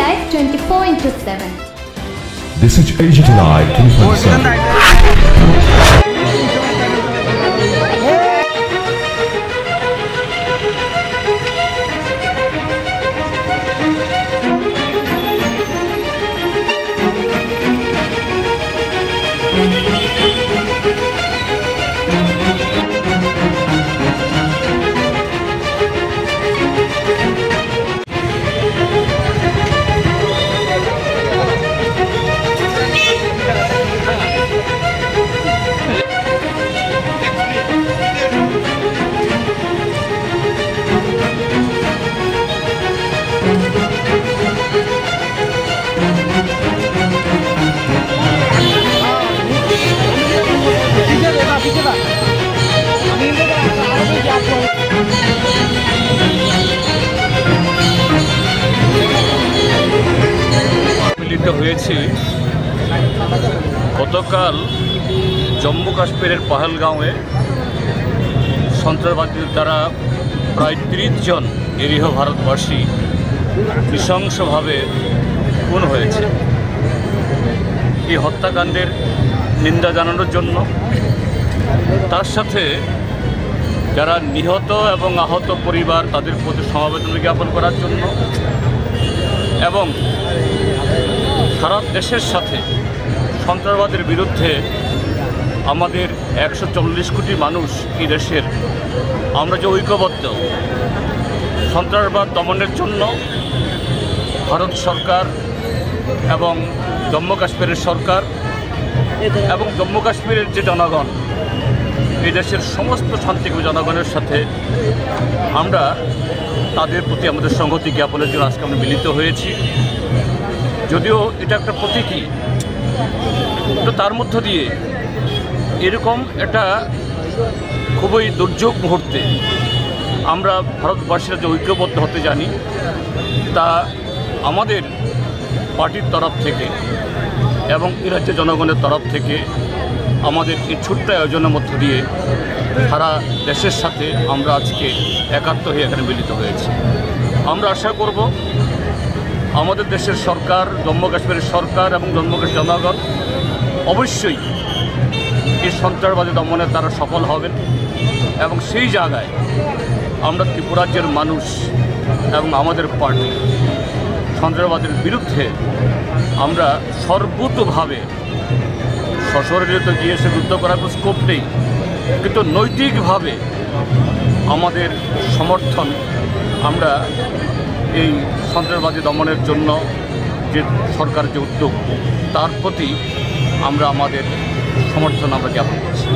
Live 24/7. This is AGT Live 24/7. মিলিত হয়েছি গতকাল জম্মু কাশ্মীরের পাহেলগাঁওয়ে সন্ত্রাসবাদীদের দ্বারা প্রায় 30 জন নিরীহ ভারতবাসী নৃশংসভাবে খুন হয়েছে। এই হত্যাকাণ্ডের নিন্দা জানানোর জন্য, তার সাথে যারা নিহত এবং আহত পরিবার তাদের প্রতি সমবেদনা জ্ঞাপন করার জন্য এবং সারা দেশের সাথে সন্ত্রাসবাদের বিরুদ্ধে আমাদের 140 কোটি মানুষ এই দেশের আমরা যে ঐক্যবদ্ধ সন্ত্রাসবাদ দমনের জন্য ভারত সরকার এবং জম্মু কাশ্মীরের সরকার এবং জম্মু কাশ্মীরের যে জনগণ এই দেশের সমস্ত শান্তিপ্রিয় জনগণের সাথে আমরা তাদের প্রতি আমাদের সংহতি জ্ঞাপনের জন্য আজকে আমরা মিলিত হয়েছি। যদিও এটা একটা প্রতীকী, তো তার মধ্য দিয়ে এরকম একটা খুবই দুর্যোগ মুহূর্তে আমরা ভারতবাসীরা যে ঐক্যবদ্ধ হতে জানি, তা আমাদের পার্টির তরফ থেকে এবং এই রাজ্যের জনগণের তরফ থেকে আমাদের এই ছোট্ট আয়োজনের মধ্য দিয়ে সারা দেশের সাথে আমরা আজকে একাত্ম হয়ে এখানে মিলিত হয়েছি। আমরা আশা করব আমাদের দেশের সরকার, জম্মু কাশ্মীরের সরকার এবং জম্মু কাশ্মীর জনগণ অবশ্যই এই সন্ত্রাসবাদী দমনে তারা সফল হবেন এবং সেই জায়গায় আমরা ত্রিপুরা রাজ্যের মানুষ এবং আমাদের পার্টি সন্ত্রাসবাদের বিরুদ্ধে আমরা সর্বতোভাবে সশরীরে তো গিয়ে সে যুদ্ধ করার কোনো স্কোপ নেই, কিন্তু নৈতিকভাবে আমাদের সমর্থন আমরা এই সন্ত্রাসবাদী দমনের জন্য যে সরকার যে উদ্যোগ তার প্রতি আমরা আমাদের সমর্থন আমরা জ্ঞাপন করছি।